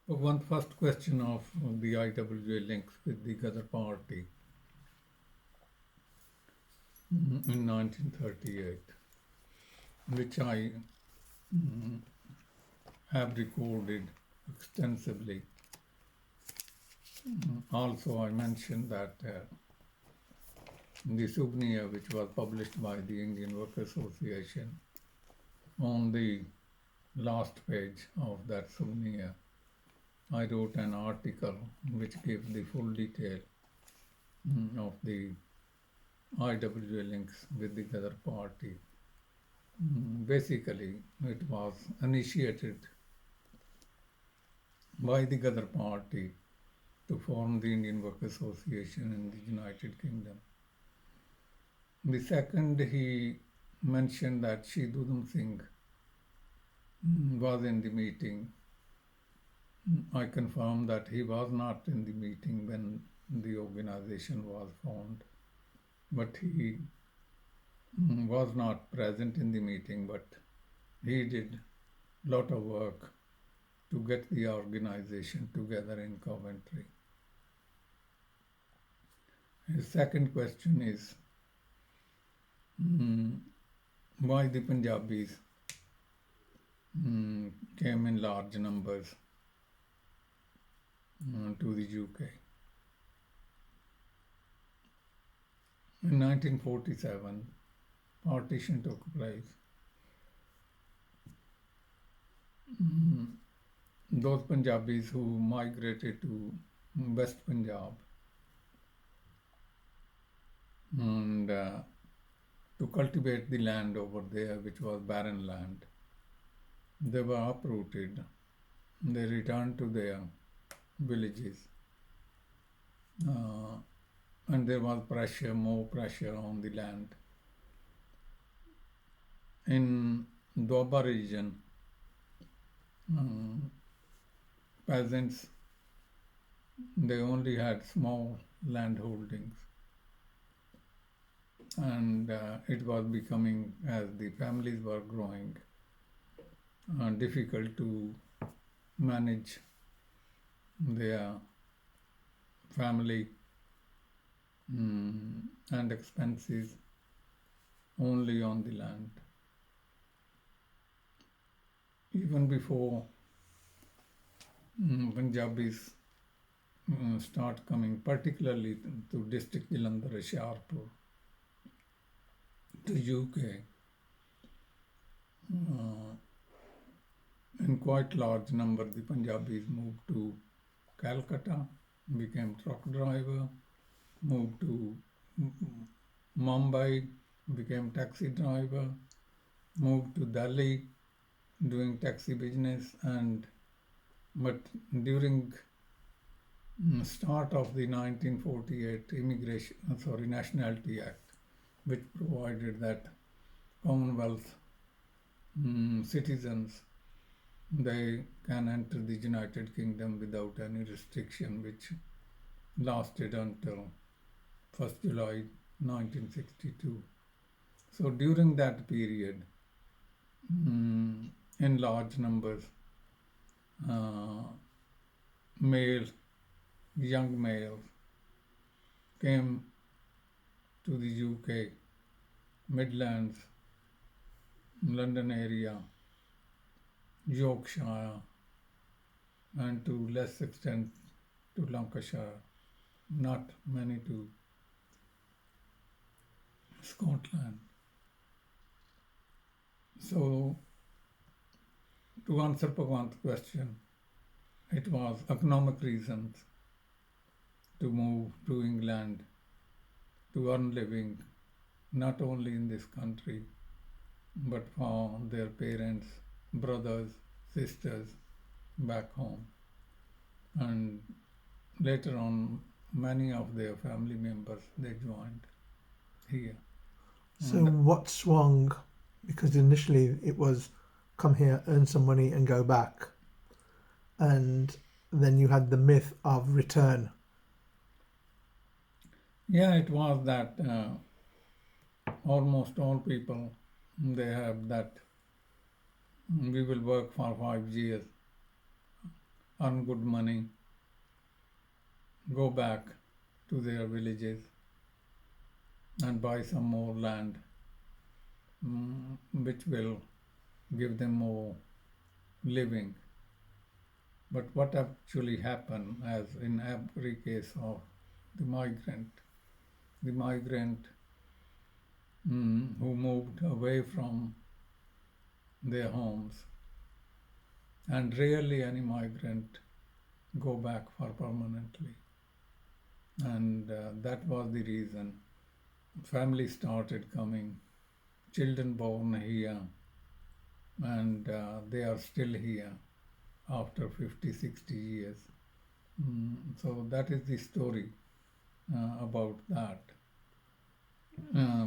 One first question of the IWA links with the Ghadar party in 1938, which I have recorded extensively. Also, I mentioned that the souvenir, which was published by the Indian Work Association, on the last page of that souvenir, I wrote an article which gives the full detail of the IWA links with the Ghadar party. Basically, it was initiated by the Ghadar party to form the Indian Work Association in the United Kingdom. The second, he mentioned that Bhagwant Singh was in the meeting. I confirm that he was not in the meeting when the organization was formed, but he was not present in the meeting, but he did a lot of work to get the organization together in Coventry. His second question is why the Punjabis came in large numbers to the UK. In 1947, partition took place. Those Punjabis who migrated to West Punjab and to cultivate the land over there, which was barren land, they were uprooted. They returned to their villages. And there was more pressure on the land. In Doaba region, peasants, they only had small land holdings, and it was becoming, as the families were growing, difficult to manage their family and expenses only on the land. Even before Punjabis start coming, particularly to district Jalandhar, Hoshiarpur, to UK, in quite large number, the Punjabis moved to Calcutta, became truck driver, moved to Mumbai, became taxi driver, moved to Delhi, doing taxi business, but during start of the 1948 Nationality Act, which provided that Commonwealth citizens, they can enter the United Kingdom without any restriction, which lasted until 1st July 1962. So during that period, in large numbers, young males came to the UK, Midlands, London area, Yorkshire, and to less extent to Lancashire, not many to Scotland. So, to answer Bhagwant's question, it was economic reasons to move to England to earn living, not only in this country, but for their parents, brothers, sisters back home. And later on, many of their family members, they joined here. So what swung? Because initially it was come here, earn some money and go back. And then you had the myth of return. Yeah, it was that almost all people, they have that we will work for 5 years earn good money, go back to their villages and buy some more land, which will give them more living. But what actually happened, as in every case of the migrant who moved away from their homes, and rarely any migrant go back for permanently. And that was the reason. Families started coming, children born here, and they are still here after 50, 60 years. So that is the story about that.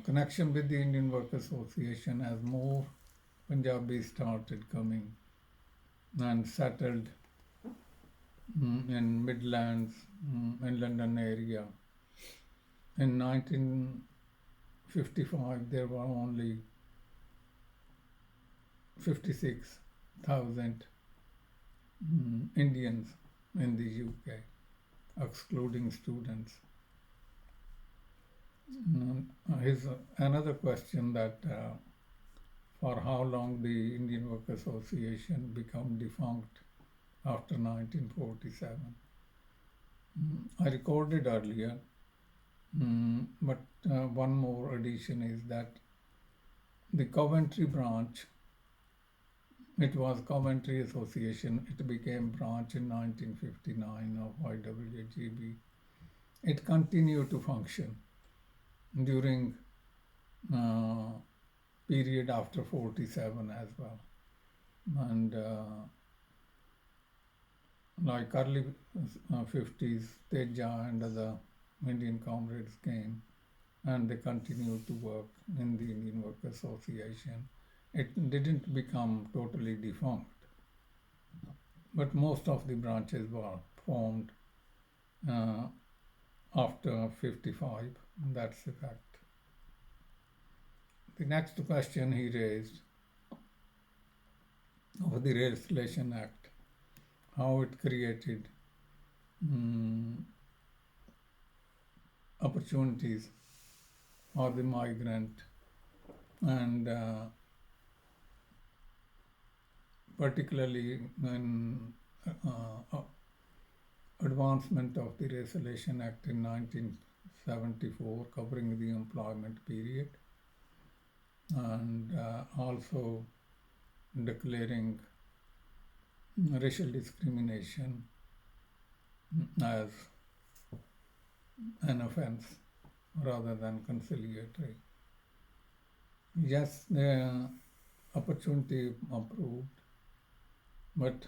Connection with the Indian Work Association, as more Punjabis started coming and settled in Midlands, in London area. In 1955, there were only 56,000 Indians in the UK, excluding students. Here's another question that for how long the Indian Work Association become defunct after 1947. I recorded earlier, but one more addition is that the Coventry branch, it was Coventry Association, it became branch in 1959 of IWGB. It continued to function during period after 47 as well. And like early 50s, Teja and other Indian comrades came and they continued to work in the Indian Work Association. It didn't become totally defunct, but most of the branches were formed after 55. That's the fact. The next question he raised of the Legislation Act, how it created opportunities for the migrant and particularly in advancement of the Legislation Act in 1974 covering the employment period, and also declaring racial discrimination as an offense rather than conciliatory. Yes, the opportunity approved, but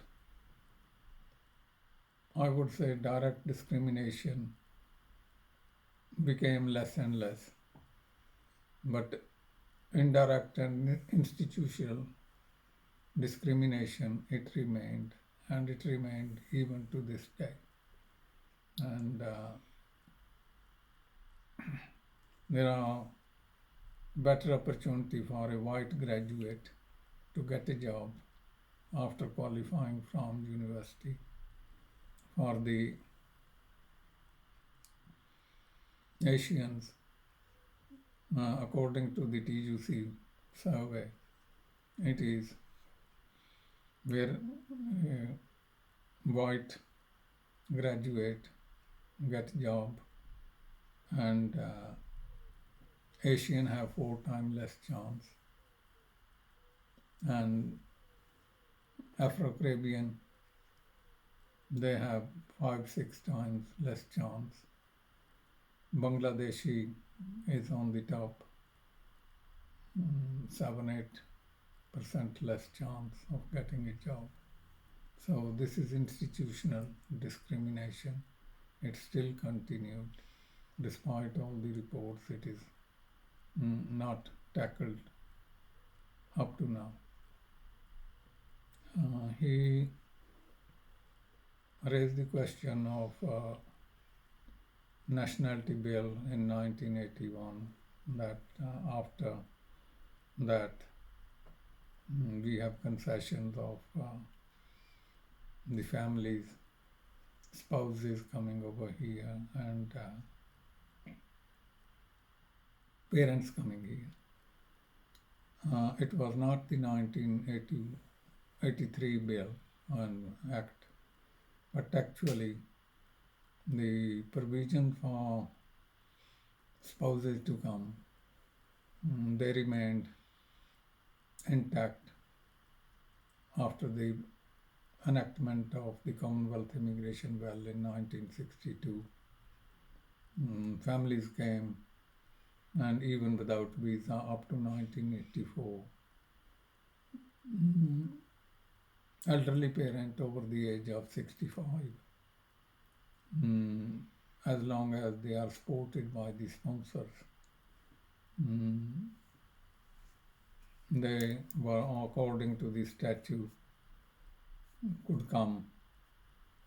I would say direct discrimination became less and less, but indirect and institutional discrimination, it remained, and it remained even to this day. And there are better opportunity for a white graduate to get a job after qualifying from university. For the Asians, according to the TUC survey, it is where a white graduate get job and Asian have 4 times less chance, and Afro-Caribbean, they have 5-6 times less chance. Bangladeshi is on the top, 7-8% less chance of getting a job. So this is institutional discrimination. It still continued. Despite all the reports, it is not tackled up to now. He raised the question of nationality bill in 1981, that after that we have concessions of the families, spouses coming over here, and parents coming here. It was not the 1983 bill and act, but actually the provision for spouses to come, they remained intact after the enactment of the Commonwealth Immigration Bill in 1962. Families came, and even without visa up to 1984. Elderly parent over the age of 65, as long as they are supported by the sponsors. They were, according to the statute, could come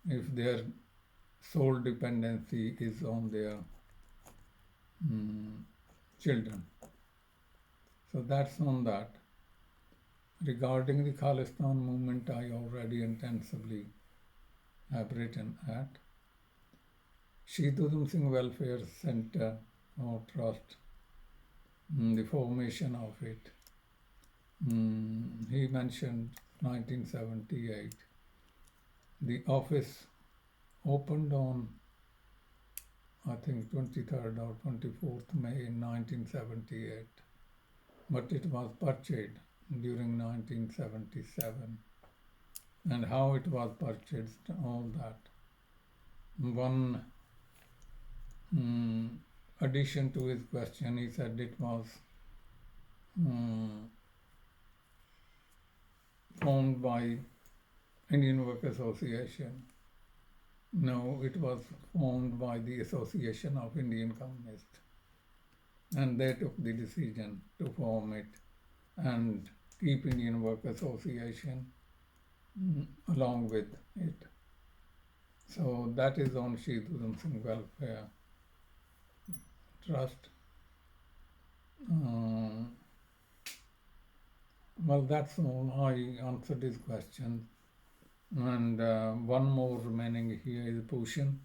if their sole dependency is on their children. So that's on that. Regarding the Khalistan movement, I already intensively have written at STH Welfare Center or Trust, the formation of it. He mentioned 1978. The office opened on, I think, 23rd or 24th May in 1978, but it was purchased during 1977. And how it was purchased, all that. One addition to his question, he said it was formed by Indian Work Association. No, it was formed by the Association of Indian Communists, and they took the decision to form it and keep Indian Work Association along with it. So that is on STH Welfare Trust. Well, that's all. I answered his question. And one more remaining here is Pushan.